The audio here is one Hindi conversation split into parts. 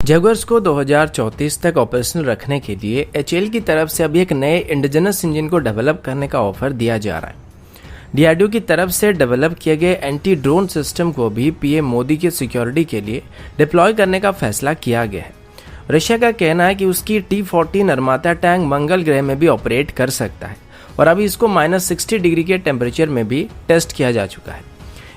जगुआर्स को 2034 तक ऑपरेशनल रखने के लिए एचएएल की तरफ से अभी एक नए इंडिजिनस इंजन को डेवलप करने का ऑफर दिया जा रहा है। डीआरडीओ की तरफ से डेवलप किए गए एंटी ड्रोन सिस्टम को भी पीएम मोदी की सिक्योरिटी के लिए डिप्लॉय करने का फैसला किया गया है। रशिया का कहना है कि उसकी T-14 अरमाता टैंक मंगल ग्रह में भी ऑपरेट कर सकता है और अभी इसको -60 डिग्री के टेम्परेचर में भी टेस्ट किया जा चुका है।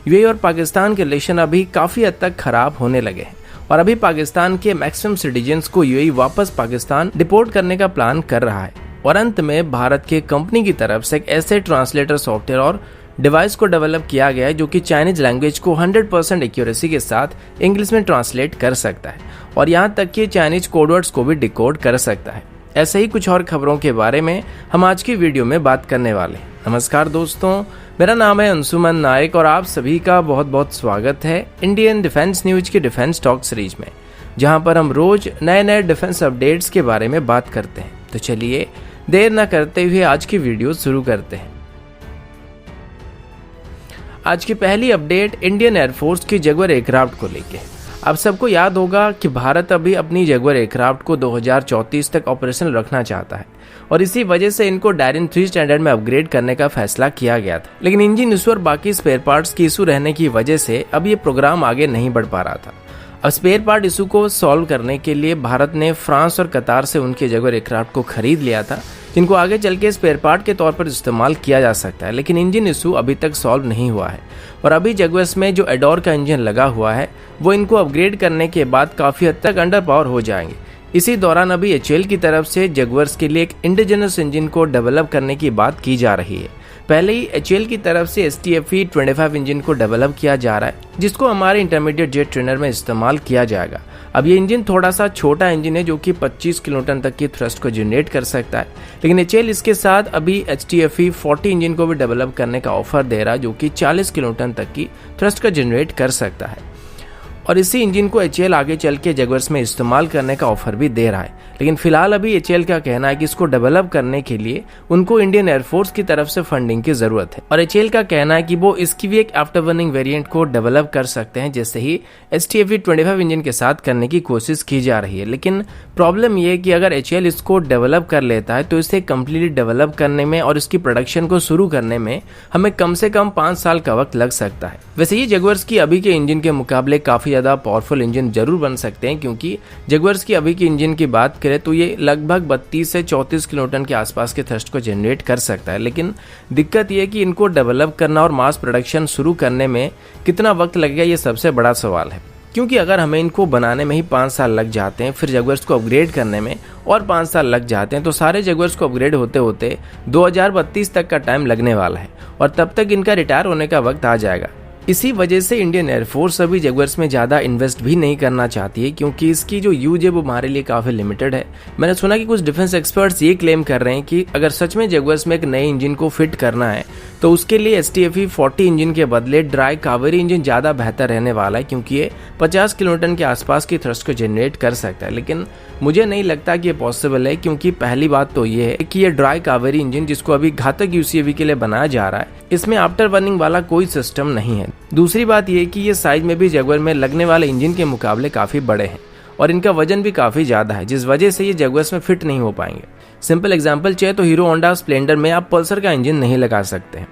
यूएई और पाकिस्तान के रिलेशन अभी काफ़ी हद तक खराब होने लगे हैं और अभी पाकिस्तान के मैक्सिमम सिटीजन्स को यूएई वापस पाकिस्तान डिपोर्ट करने का प्लान कर रहा है। और अंत में भारत के कंपनी की तरफ से एक ऐसे ट्रांसलेटर सॉफ्टवेयर और डिवाइस को डेवलप किया गया है जो कि चाइनीज लैंग्वेज को 100% एक्यूरेसी के साथ इंग्लिश में ट्रांसलेट कर सकता है और यहाँ तक कि चाइनीज कोडवर्ड्स को भी डिकोड कर सकता है। ऐसे ही कुछ और खबरों के बारे में हम आज की वीडियो में बात करने वाले हैं। नमस्कार दोस्तों, मेरा नाम है अंशुमन नायक और आप सभी का बहुत बहुत स्वागत है इंडियन डिफेंस न्यूज की डिफेंस टॉक सीरीज में, जहां पर हम रोज नए नए डिफेंस अपडेट्स के बारे में बात करते हैं। तो चलिए देर न करते हुए आज की वीडियो शुरू करते हैं। आज की पहली अपडेट इंडियन एयरफोर्स की जगुआर एयरक्राफ्ट को लेके। आप सबको याद होगा कि भारत अभी अपनी जगुआर एयरक्राफ्ट को 2034 तक ऑपरेशनल रखना चाहता है और इसी वजह से इनको डायरिन 3 स्टैंडर्ड में अपग्रेड करने का फैसला किया गया था। लेकिन इंजन इशू और बाकी स्पेयर पार्ट्स की इशू रहने की वजह से अब ये प्रोग्राम आगे नहीं बढ़ पा रहा था। अब स्पेयर पार्ट इशू को सॉल्व करने के लिए भारत ने फ्रांस और कतार से उनके जगुआर एयरक्राफ्ट को खरीद लिया था, जिनको आगे चल के स्पेयर पार्ट के तौर पर इस्तेमाल किया जा सकता है। लेकिन इंजन इशू अभी तक सॉल्व नहीं हुआ है और अभी जगुआर्स में जो एडोर का इंजन लगा हुआ है वो इनको अपग्रेड करने के बाद काफ़ी हद तक अंडर पावर हो जाएंगे। इसी दौरान अभी एचएएल की तरफ से जगुआर्स के लिए एक इंडिजिनस इंजन को डेवलप करने की बात की जा रही है। पहले ही एचएएल की तरफ से STFE-25 इंजन को डेवलप किया जा रहा है, जिसको हमारे इंटरमीडिएट जेट ट्रेनर में इस्तेमाल किया जाएगा। अब ये इंजन थोड़ा सा छोटा इंजन है जो कि 25 किलोटन तक की थ्रस्ट को जनरेट कर सकता है, लेकिन एचएएल इसके साथ अभी HTFE-40 इंजन को भी डेवलप करने का ऑफर दे रहा है जो कि 40 किलोटन तक की थ्रस्ट को जनरेट कर सकता है और इसी इंजन को एचएएल आगे चल के जगुआर्स में इस्तेमाल करने का ऑफर भी दे रहा है। लेकिन फिलहाल अभी एचएएल का कहना है कि इसको डेवलप करने के लिए उनको इंडियन एयरफोर्स की तरफ से फंडिंग की जरूरत है और एचएएल का कहना है कि वो इसकी भी एक आफ्टर बर्निंग वेरिएंट को डेवलप कर सकते हैं, जैसे ही STFE-25 इंजन के साथ करने की कोशिश की जा रही है। लेकिन प्रॉब्लम ये है कि अगर एचएएल इसको डेवलप कर लेता है तो इसे कम्प्लीटली डेवलप करने में और इसकी प्रोडक्शन को शुरू करने में हमें कम से कम 5 साल का वक्त लग सकता है। वैसे ये जगुआर्स की अभी के इंजन के मुकाबले काफी ज्यादा पावरफुल इंजन जरूर बन सकते हैं, क्योंकि जगुआर्स की अभी की इंजन की बात करें तो ये लगभग 32 से 34 किलोटन के आसपास के थ्रस्ट को जनरेट कर सकता है। लेकिन दिक्कत ये है कि इनको डेवलप करना और मास प्रोडक्शन शुरू करने में कितना वक्त लगेगा, ये सबसे बड़ा सवाल है। क्योंकि अगर हमें इनको बनाने में ही 5 साल लग जाते हैं, फिर जगुआर्स को अपग्रेड करने में और 5 साल लग जाते हैं, तो सारे जगुआर्स को अपग्रेड होते होते 2032 तक का टाइम लगने वाला है और तब तक इनका रिटायर होने का वक्त आ जाएगा। इसी वजह से इंडियन एयरफोर्स अभी जगुआर्स में ज़्यादा इन्वेस्ट भी नहीं करना चाहती है, क्योंकि इसकी जो यूज है वो हमारे लिए काफ़ी लिमिटेड है। मैंने सुना कि कुछ डिफेंस एक्सपर्ट्स ये क्लेम कर रहे हैं कि अगर सच में जगुआर्स में एक नए इंजन को फिट करना है तो उसके लिए STFE-40 इंजन के बदले ड्राई कावेरी इंजन ज़्यादा बेहतर रहने वाला है, क्योंकि ये 50 किलोटन के आसपास की थ्रस्ट को जनरेट कर सकता है। लेकिन मुझे नहीं लगता कि ये पॉसिबल है, क्योंकि पहली बात तो ये है कि ये ड्राई कावेरी इंजन जिसको अभी घातक UCAV के लिए बनाया जा रहा है, इसमें आफ्टर बर्निंग वाला कोई सिस्टम नहीं है। दूसरी बात ये कि ये साइज में भी जगुआर में लगने वाले इंजन के मुकाबले काफ़ी बड़े हैं और इनका वजन भी काफ़ी ज़्यादा है, जिस वजह से ये जगुआर्स में फिट नहीं हो पाएंगे। सिंपल एग्जांपल चाहिए तो हीरो होंडा स्प्लेंडर में आप पल्सर का इंजन नहीं लगा सकते हैं।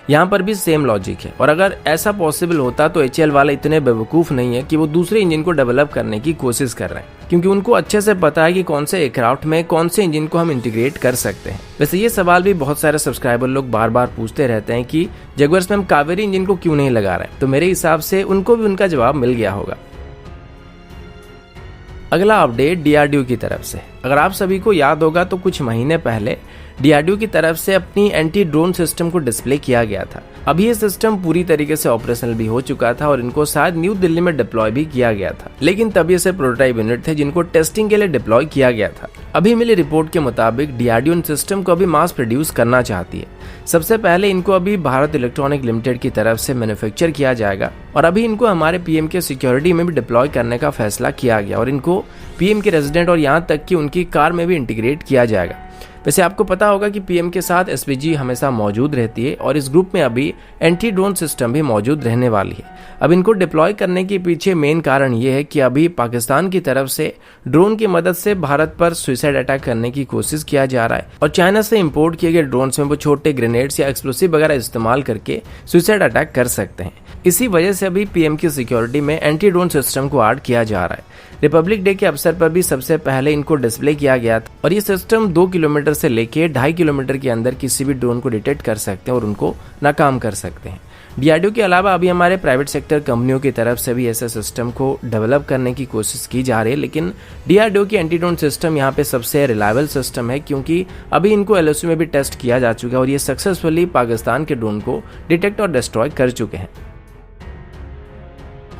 यहाँ पर भी सेम लॉजिक है और अगर ऐसा पॉसिबल होता तो एचएएल वाले इतने बेवकूफ़ नहीं है कि वो दूसरे इंजन को डेवलप करने की कोशिश कर रहे हैं, क्योंकि उनको अच्छे से पता है कि कौन से एयरक्राफ्ट में कौन से इंजन को हम इंटीग्रेट कर सकते हैं। वैसे ये सवाल भी बहुत सारे सब्सक्राइबर लोग बार बार पूछते रहते हैं कि जगुआर्स में हम कावेरी इंजन को क्यों नहीं लगा रहे हैं, तो मेरे हिसाब से उनको भी उनका जवाब मिल गया होगा। अगला अपडेट डीआरडीओ की तरफ से। अगर आप सभी को याद होगा तो कुछ महीने पहले डीआरडीओ की तरफ से अपनी एंटी ड्रोन सिस्टम को डिस्प्ले किया गया था। अभी ये सिस्टम पूरी तरीके से ऑपरेशनल भी हो चुका था और इनको शायद न्यू दिल्ली में डिप्लॉय भी किया गया था, लेकिन तब ये से प्रोटोटाइप यूनिट थे जिनको टेस्टिंग के लिए डिप्लॉय किया गया था। अभी मिली रिपोर्ट के मुताबिक डीआरडीओ इन सिस्टम को अभी मास प्रोड्यूस करना चाहती है। सबसे पहले इनको अभी भारत इलेक्ट्रॉनिक लिमिटेड की तरफ से मैन्युफैक्चर किया जाएगा और अभी इनको हमारे पीएम के सिक्योरिटी में भी डिप्लॉय करने का फैसला किया गया और इनको पीएम के रेजिडेंट और यहाँ तक कि उनकी कार में भी इंटीग्रेट किया जाएगा। वैसे आपको पता होगा कि पीएम के साथ एसपीजी हमेशा मौजूद रहती है और इस ग्रुप में अभी एंटी ड्रोन सिस्टम भी मौजूद रहने वाली है। अब इनको डिप्लॉय करने के पीछे मेन कारण ये है कि अभी पाकिस्तान की तरफ से ड्रोन की मदद से भारत पर सुसाइड अटैक करने की कोशिश किया जा रहा है और चाइना से इंपोर्ट किए गए ड्रोन में वो छोटे ग्रेनेड्स या एक्सप्लोसिव वगैरह इस्तेमाल करके सुसाइड अटैक कर सकते हैं। इसी वजह से अभी पीएम की सिक्योरिटी में एंटी ड्रोन सिस्टम को ऐड किया जा रहा है। रिपब्लिक डे के अवसर पर भी सबसे पहले इनको डिस्प्ले किया गया था और ये सिस्टम 2 किलोमीटर से लेके 2.5 किलोमीटर के अंदर किसी भी ड्रोन को डिटेक्ट कर सकते हैं और उनको नाकाम कर सकते हैं। डीआरडीओ के अलावा अभी हमारे प्राइवेट सेक्टर कंपनियों की तरफ से भी ऐसे सिस्टम को डेवलप करने की कोशिश की जा रही है, लेकिन डीआरडीओ की एंटी ड्रोन सिस्टम यहाँ पे सबसे रिलायबल सिस्टम है क्योंकि अभी इनको एलओसी में भी टेस्ट किया जा चुका है और ये सक्सेसफुली पाकिस्तान के ड्रोन को डिटेक्ट और डिस्ट्रॉय कर चुके हैं।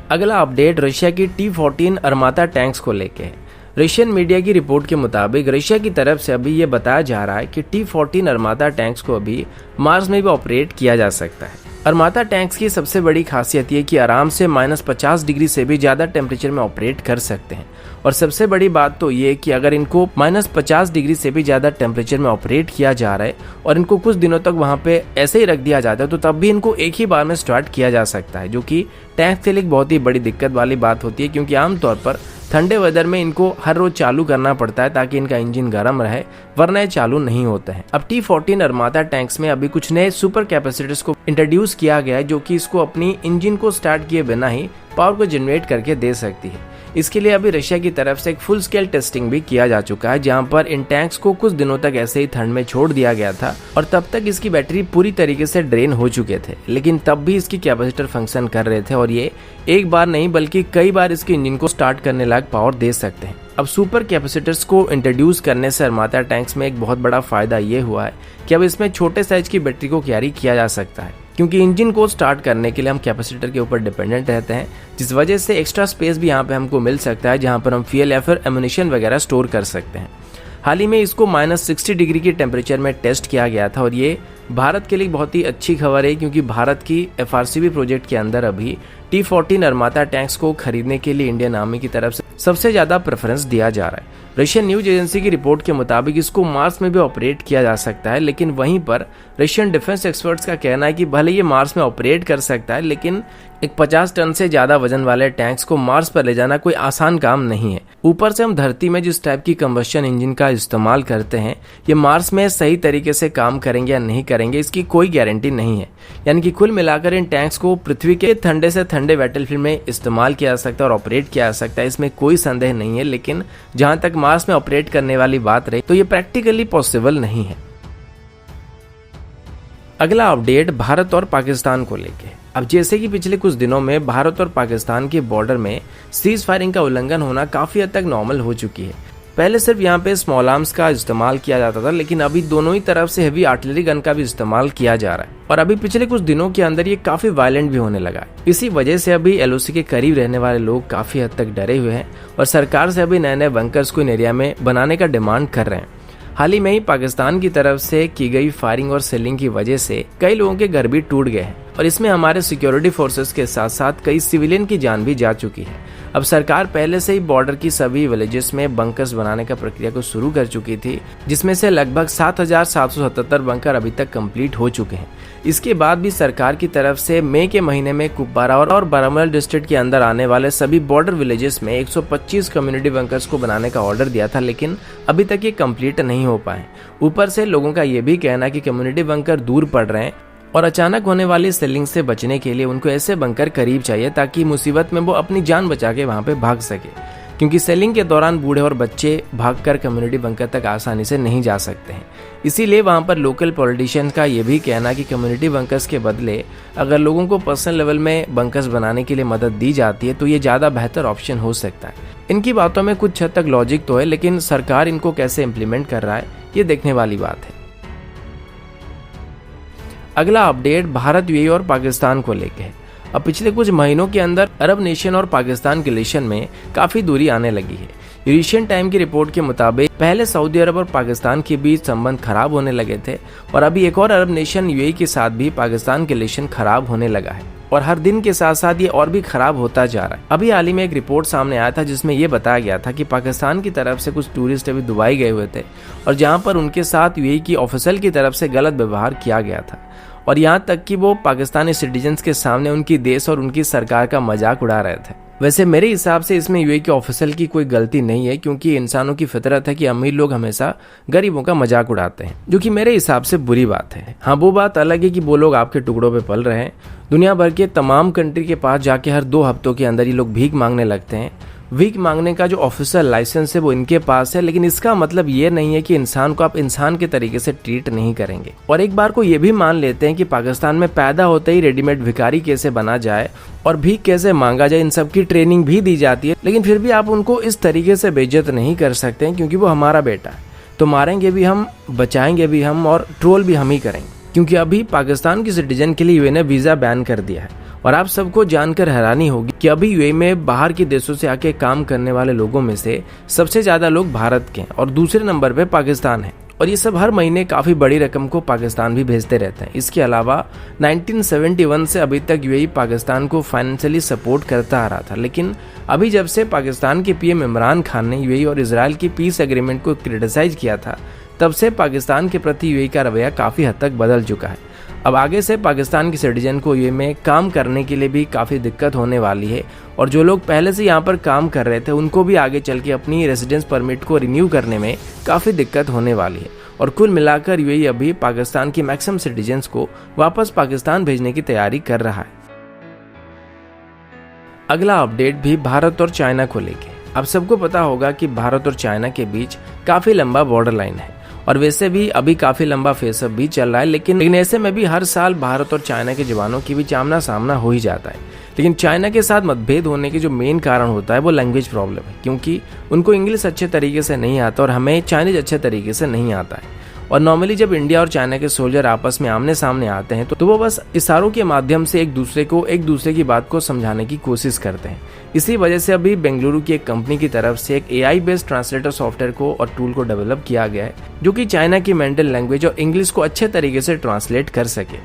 अगला अपडेट रशिया की T-14 अरमाता टैंक्स को लेके है। रशियन मीडिया की रिपोर्ट के मुताबिक रशिया की तरफ से अभी ये बताया जा रहा है कि T-14 अरमाता टैंक्स को अभी मार्स में भी ऑपरेट किया जा सकता है। अरमाता टैंक्स की सबसे बड़ी खासियत ये कि आराम से -50 डिग्री से भी ज़्यादा टेम्परेचर में ऑपरेट कर सकते हैं और सबसे बड़ी बात तो ये कि अगर इनको -50 डिग्री से भी ज़्यादा टेम्परेचर में ऑपरेट किया जा रहा है और इनको कुछ दिनों तक वहाँ पे ऐसे ही रख दिया जाता है तो तब भी इनको एक ही बार में स्टार्ट किया जा सकता है, जो कि टैंक के लिए बहुत ही बड़ी दिक्कत वाली बात होती है क्योंकि आमतौर पर ठंडे वेदर में इनको हर रोज चालू करना पड़ता है ताकि इनका इंजन गर्म रहे, वरना ये चालू नहीं होते हैं। अब T-14 अरमाता टैंक्स में अभी कुछ नए सुपर कैपेसिटर्स को इंट्रोड्यूस किया गया है जो कि इसको अपनी इंजन को स्टार्ट किए बिना ही पावर को जनरेट करके दे सकती है। इसके लिए अभी रशिया की तरफ से एक फुल स्केल टेस्टिंग भी किया जा चुका है जहां पर इन टैंक्स को कुछ दिनों तक ऐसे ही ठंड में छोड़ दिया गया था और तब तक इसकी बैटरी पूरी तरीके से ड्रेन हो चुके थे, लेकिन तब भी इसकी कैपेसिटर फंक्शन कर रहे थे और ये एक बार नहीं बल्कि कई बार इसके इंजन को स्टार्ट करने लायक पावर दे सकते हैं। अब सुपर कैपेसिटर्स को इंट्रोड्यूस करने से अरमाता टैंक्स में एक बहुत बड़ा फायदा ये हुआ है कि अब इसमें छोटे साइज की बैटरी को कैरी किया जा सकता है क्योंकि इंजन को स्टार्ट करने के लिए हम कैपेसिटर के ऊपर डिपेंडेंट रहते हैं, जिस वजह से एक्स्ट्रा स्पेस भी यहाँ पे हमको मिल सकता है जहाँ पर हम फ्यूल या फिर एमुनिशन वगैरह स्टोर कर सकते हैं। हाल ही में इसको -60 डिग्री के टेम्परेचर में टेस्ट किया गया था और ये भारत के लिए बहुत ही अच्छी खबर है क्योंकि भारत की FRCB प्रोजेक्ट के अंदर अभी T-14 अरमाता टैंक्स को खरीदने के लिए इंडियन आर्मी की तरफ से सबसे ज्यादा प्रेफरेंस दिया जा रहा है। रशियन न्यूज एजेंसी की रिपोर्ट के मुताबिक इसको मार्स में भी ऑपरेट किया जा सकता है, लेकिन वहीं पर रशियन डिफेंस एक्सपर्ट्स का कहना है कि भले ये मार्स में ऑपरेट कर सकता है लेकिन एक 50 टन से ज्यादा वजन वाले टैंक्स को मार्स पर ले जाना कोई आसान काम नहीं है। ऊपर से हम धरती में जिस टाइप की कंबस्शन इंजन का इस्तेमाल करते हैं ये मार्स में सही तरीके से काम करेंगे या नहीं करेंगे इसकी कोई गारंटी नहीं है। यानी कि कुल मिलाकर इन टैंक्स को पृथ्वी के ठंडे से ठंडे बैटलफील्ड में इस्तेमाल किया जा सकता है और ऑपरेट किया जा सकता है, इसमें कोई संदेह नहीं है, लेकिन जहां तक मार्स में ऑपरेट करने वाली बात रही तो ये प्रैक्टिकली पॉसिबल नहीं है। अगला अपडेट भारत और पाकिस्तान को लेके। अब जैसे कि पिछले कुछ दिनों में भारत और पाकिस्तान के बॉर्डर में सीज फायरिंग का उल्लंघन होना काफी हद तक नॉर्मल हो चुकी है। पहले सिर्फ यहाँ पे स्मॉल आर्म्स का इस्तेमाल किया जाता था, लेकिन अभी दोनों ही तरफ से हेवी आर्टिलरी गन का भी इस्तेमाल किया जा रहा है और अभी पिछले कुछ दिनों के अंदर ये काफी वायलेंट भी होने लगा है। इसी वजह से अभी LOC के करीब रहने वाले लोग काफी हद तक डरे हुए हैं और सरकार से अभी नए नए बंकर्स को इन एरिया में बनाने का डिमांड कर रहे हैं। हाल ही में ही पाकिस्तान की तरफ से की गई फायरिंग और सेलिंग की वजह से कई लोगों के घर भी टूट गए हैं और इसमें हमारे सिक्योरिटी फोर्सेस के साथ साथ कई सिविलियन की जान भी जा चुकी है। अब सरकार पहले से ही बॉर्डर की सभी विलेजेस में बंकर्स बनाने का प्रक्रिया को शुरू कर चुकी थी, जिसमें से लगभग 7,777 बंकर अभी तक कंप्लीट हो चुके हैं। इसके बाद भी सरकार की तरफ से मई के महीने में कुपवारा और बारामूला डिस्ट्रिक्ट के अंदर आने वाले सभी बॉर्डर विलेजेस में 125 कम्युनिटी बंकर्स को बनाने का ऑर्डर दिया था, लेकिन अभी तक ये कंप्लीट नहीं हो पाए। ऊपर से लोगों का ये भी कहना है कि कम्युनिटी बंकर दूर पड़ रहे हैं और अचानक होने वाली सेलिंग से बचने के लिए उनको ऐसे बंकर करीब चाहिए ताकि मुसीबत में वो अपनी जान बचा के वहाँ पे भाग सके, क्योंकि सेलिंग के दौरान बूढ़े और बच्चे भागकर कम्युनिटी बंकर तक आसानी से नहीं जा सकते हैं। इसीलिए वहाँ पर लोकल पॉलिटिशियंस का ये भी कहना कि कम्युनिटी बंकर्स के बदले अगर लोगों को पर्सनल लेवल में बंकर्स बनाने के लिए मदद दी जाती है तो ये ज़्यादा बेहतर ऑप्शन हो सकता है। इनकी बातों में कुछ हद तक लॉजिक तो है, लेकिन सरकार इनको कैसे इम्प्लीमेंट कर रहा है ये देखने वाली बात है। अगला अपडेट भारत, यूएई और पाकिस्तान को लेके है। अब पिछले कुछ महीनों के अंदर अरब नेशन और पाकिस्तान के रिलेशन में काफी दूरी आने लगी है। यूरेशियन टाइम की रिपोर्ट के मुताबिक पहले सऊदी अरब और पाकिस्तान के बीच संबंध खराब होने लगे थे और अभी एक और अरब नेशन यूएई के साथ भी पाकिस्तान के रिलेशन खराब होने लगा है। और हर दिन के साथ साथ ये और भी खराब होता जा रहा है। अभी हाल ही में एक रिपोर्ट सामने आया था जिसमें ये बताया गया था कि पाकिस्तान की तरफ से कुछ टूरिस्ट अभी दुबई गए हुए थे और जहां पर उनके साथ यूएई की ऑफिसर की तरफ से गलत व्यवहार किया गया था और यहां तक कि वो पाकिस्तानी सिटीजन्स के सामने उनकी देश और उनकी सरकार का मजाक उड़ा रहे थे। वैसे मेरे हिसाब से इसमें यूएई के ऑफिसर की कोई गलती नहीं है, क्योंकि इंसानों की फितरत है कि अमीर लोग हमेशा गरीबों का मजाक उड़ाते हैं, जो कि मेरे हिसाब से बुरी बात है। हाँ, वो बात अलग है कि वो लोग आपके टुकड़ों पे पल रहे हैं। दुनिया भर के तमाम कंट्री के पास जाके हर 2 हफ्तों के अंदर ये लोग भीख मांगने लगते हैं। भीख मांगने का जो ऑफिशियल लाइसेंस है वो इनके पास है, लेकिन इसका मतलब ये नहीं है कि इंसान को आप इंसान के तरीके से ट्रीट नहीं करेंगे। और एक बार को ये भी मान लेते हैं कि पाकिस्तान में पैदा होते ही रेडीमेड भिखारी कैसे बना जाए और भीख कैसे मांगा जाए, इन सब की ट्रेनिंग भी दी जाती है, लेकिन फिर भी आप उनको इस तरीके से बेइज्जत नहीं कर सकते हैं, क्योंकि वो हमारा बेटा है। तो मारेंगे भी हम, बचाएंगे भी हम और ट्रोल भी हम ही करेंगे, क्योंकि अभी पाकिस्तान की सिटीजन के लिए यूएई ने वीजा बैन कर दिया है। और आप सबको जानकर हैरानी होगी कि अभी यूएई में बाहर के देशों से आके काम करने वाले लोगों में से सबसे ज्यादा लोग भारत के हैं और दूसरे नंबर पे पाकिस्तान है। और ये सब हर महीने काफी बड़ी रकम को पाकिस्तान भी भेजते रहते हैं। इसके अलावा 1971 से अभी तक यूएई पाकिस्तान को फाइनेंशियली सपोर्ट करता आ रहा था, लेकिन अभी जब से पाकिस्तान के पीएम इमरान खान ने यूएई और इजराइल की पीस एग्रीमेंट को क्रिटिसाइज किया था, तब से पाकिस्तान के प्रति यूएई का रवैया काफी हद तक बदल चुका है। अब आगे से पाकिस्तान के सिटीजन को यूएई में काम करने के लिए भी काफ़ी दिक्कत होने वाली है और जो लोग पहले से यहाँ पर काम कर रहे थे उनको भी आगे चल के अपनी रेजिडेंस परमिट को रिन्यू करने में काफ़ी दिक्कत होने वाली है। और कुल मिलाकर यूएई अभी पाकिस्तान की मैक्सिमम सिटीजन्स को वापस पाकिस्तान भेजने की तैयारी कर रहा है। अगला अपडेट भी भारत और चाइना को लेके। अब सबको पता होगा कि भारत और चाइना के बीच काफ़ी लंबा बॉर्डर लाइन है और वैसे भी अभी काफी लंबा फेसअप भी चल रहा है, लेकिन ऐसे में भी हर साल भारत और चाइना के जवानों की भी आमना सामना हो ही जाता है। लेकिन चाइना के साथ मतभेद होने के जो मेन कारण होता है वो लैंग्वेज प्रॉब्लम है, क्योंकि उनको इंग्लिश अच्छे तरीके से नहीं आता और हमें चाइनीज अच्छे तरीके से नहीं आता है। और नॉर्मली जब इंडिया और चाइना के सोल्जर आपस में आमने सामने आते हैं तो वो बस इशारों के माध्यम से एक दूसरे की बात को समझाने की कोशिश करते हैं। इसी वजह से अभी बेंगलुरु की एक कंपनी की तरफ से एक एआई बेस्ड ट्रांसलेटर सॉफ्टवेयर को और टूल को डेवलप किया गया है, जो कि चाइना की मेंटल लैंग्वेज और इंग्लिश को अच्छे तरीके से ट्रांसलेट कर सके।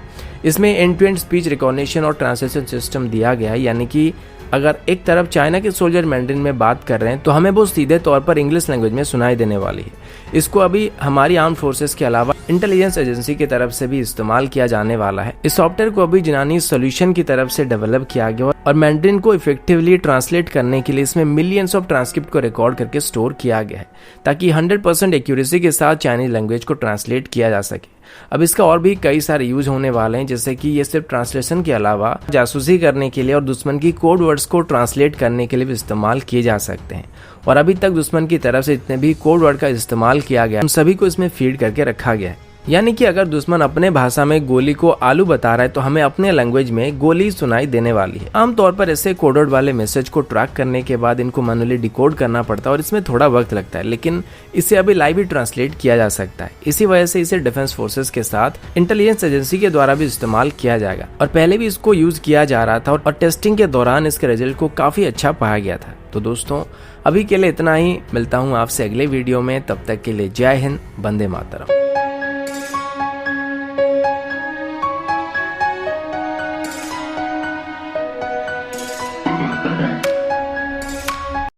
इसमें end to end speech recognition और ट्रांसलेशन सिस्टम दिया गया है, यानी कि अगर एक तरफ चाइना के सोल्जर मैंडरिन में बात कर रहे हैं तो हमें वो सीधे तौर पर इंग्लिश लैंग्वेज में सुनाई देने वाली है। इसको अभी हमारी आर्म फोर्सेस के अलावा इंटेलिजेंस एजेंसी की तरफ से भी इस्तेमाल किया जाने वाला है। इस सॉफ्टवेयर को अभी जिनानी सॉल्यूशन की तरफ से डेवलप किया गया और मैंडरिन को इफेक्टिवली ट्रांसलेट करने के लिए इसमें मिलियंस ऑफ ट्रांसक्रिप्ट को रिकॉर्ड करके स्टोर किया गया है, ताकि 100% एक्यूरेसी के साथ चाइनीज लैंग्वेज को ट्रांसलेट किया जा सके। अब इसका और भी कई सारे यूज होने वाले हैं, जैसे कि ये सिर्फ ट्रांसलेशन के अलावा जासूसी करने के लिए और दुश्मन की कोड वर्ड्स को ट्रांसलेट करने के लिए भी इस्तेमाल किए जा सकते हैं। और अभी तक दुश्मन की तरफ से जितने भी कोड वर्ड का इस्तेमाल किया गया उन सभी को इसमें फीड करके रखा गया है। यानी कि अगर दुश्मन अपने भाषा में गोली को आलू बता रहा है तो हमें अपने लैंग्वेज में गोली सुनाई देने वाली है। आमतौर पर ऐसे कोडेड वाले मैसेज को ट्रैक करने के बाद इनको मैनुअली डिकोड करना पड़ता है और इसमें थोड़ा वक्त लगता है, लेकिन इसे अभी लाइव ही ट्रांसलेट किया जा सकता है। इसी वजह से इसे डिफेंस फोर्सेस के साथ इंटेलिजेंस एजेंसी के द्वारा भी इस्तेमाल किया जाएगा और पहले भी इसको यूज किया जा रहा था और टेस्टिंग के दौरान इसके रिजल्ट को काफी अच्छा पाया गया था। तो दोस्तों अभी के लिए इतना ही, मिलता हूँ आपसे अगले वीडियो में, तब तक के लिए जय हिंद, वंदे मातरम।